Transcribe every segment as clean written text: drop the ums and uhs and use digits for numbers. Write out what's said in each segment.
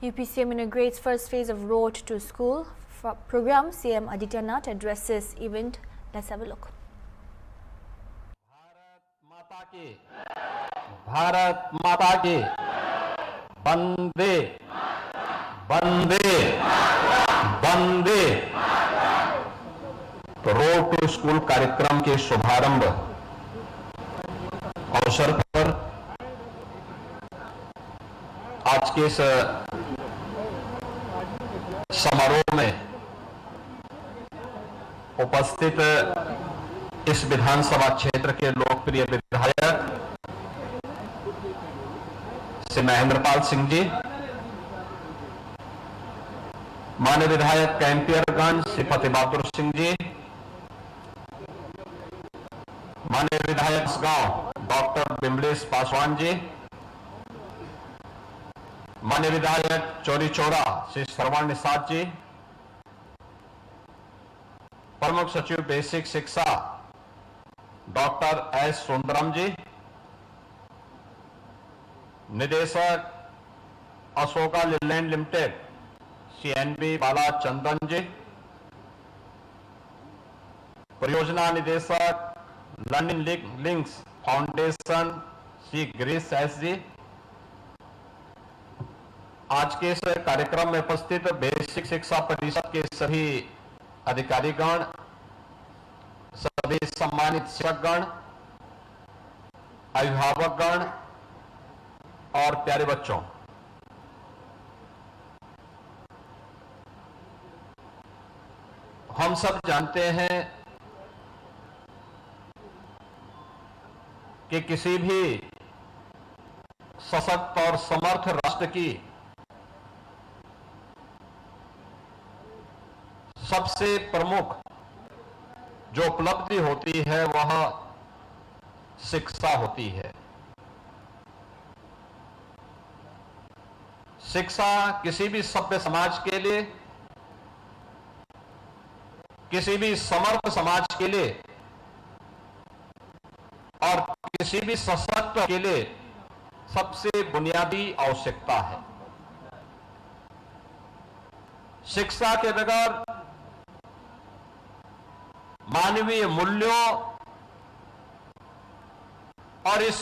UPCM inaugurates first phase of Road to School program. CM Adityanath addresses event. Let's have a look. Bharat माता की वंदे वंदे वंदे। तो road to school कार्यक्रम के शुभारंभ अवसर पर आज के इस समारोह में उपस्थित इस विधानसभा क्षेत्र के लोकप्रिय विधायक श्री महेंद्रपाल सिंह जी, माननीय विधायक कैंपियरगंज श्री फतेह बहादुर सिंह जी, माननीय विधायक गांव डॉक्टर बिमलेश पासवान जी, माननीय विधायक चौरी चौरा श्री श्रवण निषाद जी, प्रमुख सचिव बेसिक शिक्षा डॉक्टर एस सुंदरम जी, निदेशक अशोका लीलैंड लिमिटेड श्री एनबी बाला चंदन जी, परियोजना निदेशक learning links foundation Shri Girish S G, आज के इस कार्यक्रम में उपस्थित बेसिक शिक्षा परिषद के सभी अधिकारीगण, सभी सम्मानित शिक्षकगण, अभिभावकगण और प्यारे बच्चों, हम सब जानते हैं कि किसी भी सशक्त और समर्थ राष्ट्र की सबसे प्रमुख जो उपलब्धि होती है वह शिक्षा होती है। शिक्षा किसी भी सभ्य समाज के लिए, किसी भी समर्थ समाज के लिए और किसी भी सशक्त के लिए सबसे बुनियादी आवश्यकता है। शिक्षा के बगैर मानवीय मूल्यों और इस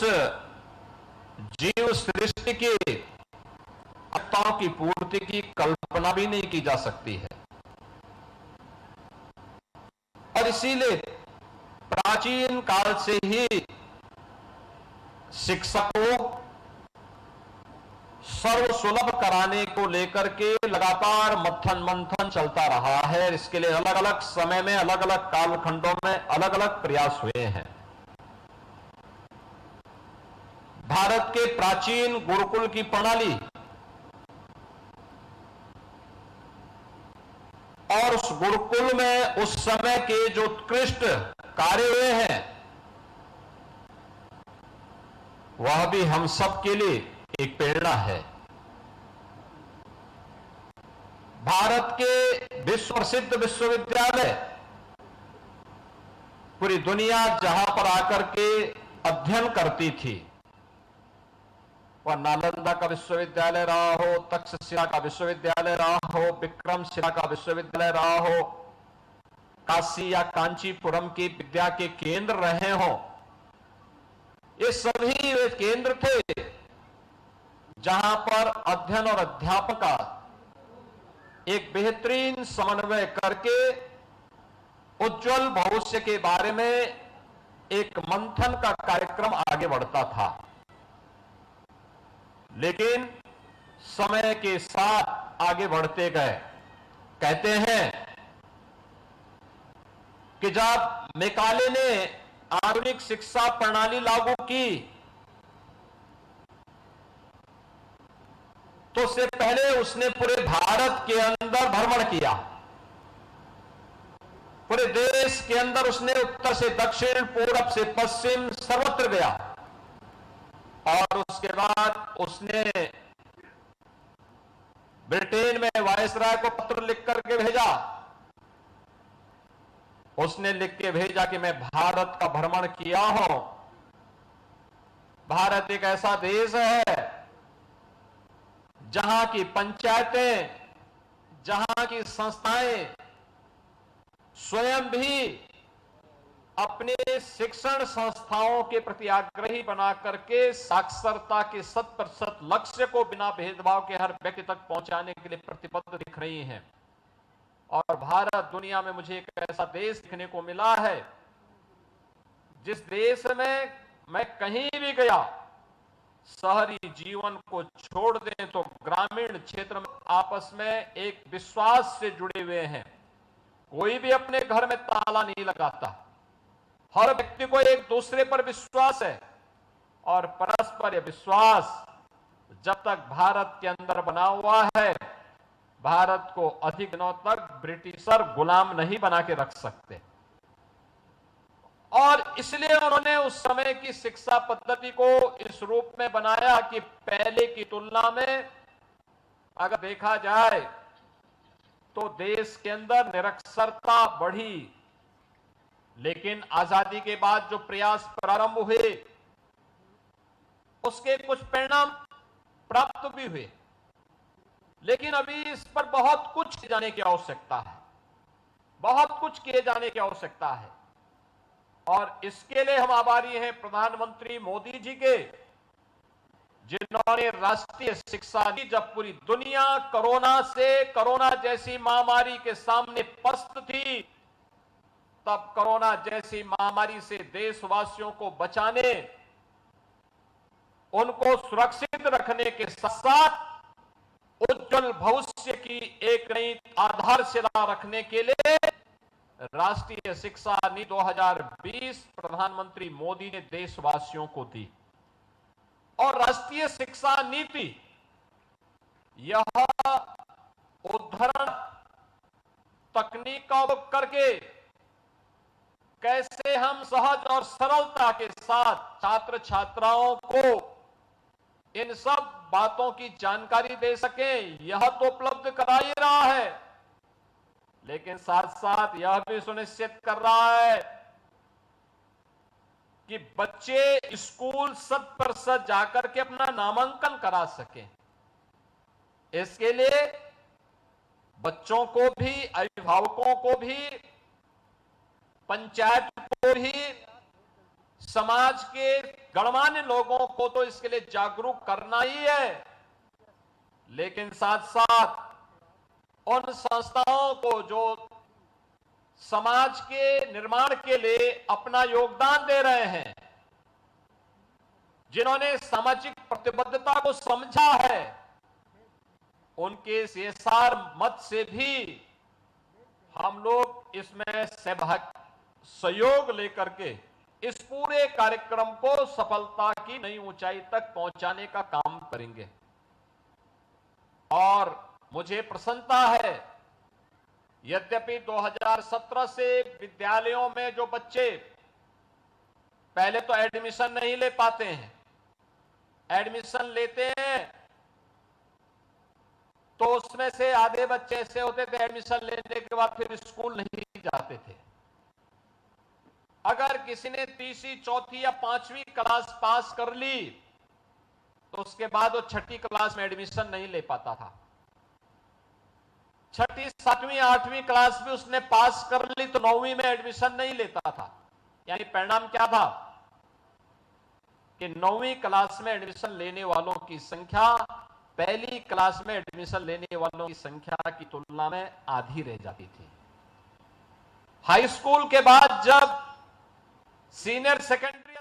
जीव सृष्टि की आवश्यकताओं की पूर्ति की कल्पना भी नहीं की जा सकती है। और इसीलिए प्राचीन काल से ही शिक्षा को सर्वसुलभ कराने को लेकर के लगातार मंथन चलता रहा है। इसके लिए अलग अलग समय में, अलग अलग कालखंडों में अलग अलग प्रयास हुए हैं। भारत के प्राचीन गुरुकुल की प्रणाली और उस गुरुकुल में उस समय के जो उत्कृष्ट कार्य हुए हैं वह भी हम सब के लिए एक प्रेरणा है। भारत के विश्व प्रसिद्ध विश्वविद्यालय पूरी दुनिया जहां पर आकर के अध्ययन करती थी, वह नालंदा का विश्वविद्यालय रहा हो, तक्षशिला का विश्वविद्यालय रहा हो, विक्रमशिला का विश्वविद्यालय रहा हो, काशी या कांचीपुरम की विद्या के केंद्र रहे हो, ये सभी वे केंद्र थे जहां पर अध्ययन और अध्यापन का एक बेहतरीन समन्वय करके उज्जवल भविष्य के बारे में एक मंथन का कार्यक्रम आगे बढ़ता था। लेकिन समय के साथ आगे बढ़ते गए। कहते हैं कि जब मैकाले ने आधुनिक शिक्षा प्रणाली लागू की तो उससे पहले उसने पूरे भारत के अंदर भ्रमण किया। पूरे देश के अंदर उसने उत्तर से दक्षिण, पूरब से पश्चिम सर्वत्र गया और उसके बाद उसने ब्रिटेन में वायसराय को पत्र लिख करके भेजा। उसने लिख के भेजा कि मैं भारत का भ्रमण किया हूं। भारत एक ऐसा देश है जहां की पंचायतें, जहां की संस्थाएं स्वयं भी अपने शिक्षण संस्थाओं के प्रति आग्रही बना करके साक्षरता के 100% लक्ष्य को बिना भेदभाव के हर व्यक्ति तक पहुंचाने के लिए प्रतिबद्ध दिख रही हैं। और भारत दुनिया में मुझे एक ऐसा देश देखने को मिला है जिस देश में मैं कहीं भी गया, शहरी जीवन को छोड़ दें तो ग्रामीण क्षेत्र में आपस में एक विश्वास से जुड़े हुए हैं। कोई भी अपने घर में ताला नहीं लगाता, हर व्यक्ति को एक दूसरे पर विश्वास है। और परस्पर विश्वास जब तक भारत के अंदर बना हुआ है, भारत को अधिक दिनों तक ब्रिटिशर गुलाम नहीं बना के रख सकते। और इसलिए उन्होंने उस समय की शिक्षा पद्धति को इस रूप में बनाया कि पहले की तुलना में अगर देखा जाए तो देश के अंदर निरक्षरता बढ़ी, लेकिन आजादी के बाद जो प्रयास प्रारंभ हुए उसके कुछ परिणाम प्राप्त भी हुए, लेकिन अभी इस पर बहुत कुछ किए जाने की आवश्यकता है, बहुत कुछ किए जाने की आवश्यकता है। और इसके लिए हम आभारी हैं प्रधानमंत्री मोदी जी के, जिन्होंने राष्ट्रीय शिक्षा नीति, जब पूरी दुनिया कोरोना जैसी महामारी के सामने पस्त थी, तब कोरोना जैसी महामारी से देशवासियों को बचाने, उनको सुरक्षित रखने के साथ साथ उज्जवल भविष्य की एक नई आधारशिला रखने के लिए राष्ट्रीय शिक्षा नीति 2020 प्रधानमंत्री मोदी ने देशवासियों को दी। और राष्ट्रीय शिक्षा नीति यह उद्धरण तकनीक का उपयोग करके कैसे हम सहज और सरलता के साथ छात्र छात्राओं को इन सब बातों की जानकारी दे सकें, यह तो उपलब्ध करा ही रहा है, लेकिन साथ साथ यह भी सुनिश्चित कर रहा है कि बच्चे स्कूल 100% जाकर के अपना नामांकन करा सकें। इसके लिए बच्चों को भी, अभिभावकों को भी, पंचायत को भी, समाज के गणमान्य लोगों को तो इसके लिए जागरूक करना ही है, लेकिन साथ साथ उन संस्थाओं को जो समाज के निर्माण के लिए अपना योगदान दे रहे हैं, जिन्होंने सामाजिक प्रतिबद्धता को समझा है, उनके CSR मत से भी हम लोग इसमें सहयोग लेकर के इस पूरे कार्यक्रम को सफलता की नई ऊंचाई तक पहुंचाने का काम करेंगे। और मुझे प्रसन्नता है, यद्यपि 2017 से विद्यालयों में जो बच्चे पहले तो एडमिशन नहीं ले पाते हैं, एडमिशन लेते हैं तो उसमें से आधे बच्चे ऐसे होते थे एडमिशन लेने के बाद फिर स्कूल नहीं जाते थे। अगर किसी ने तीसरी, चौथी या 5वीं क्लास पास कर ली तो उसके बाद वो 6ठी क्लास में एडमिशन नहीं ले पाता था। 6ठी, 7वीं, 8वीं क्लास भी उसने पास कर ली तो 9वीं में एडमिशन नहीं लेता था। यानी परिणाम क्या था कि 9वीं क्लास में एडमिशन लेने वालों की संख्या पहली क्लास में एडमिशन लेने वालों की संख्या की तुलना में आधी रह जाती थी। हाई स्कूल के बाद जब सीनियर सेकेंडरी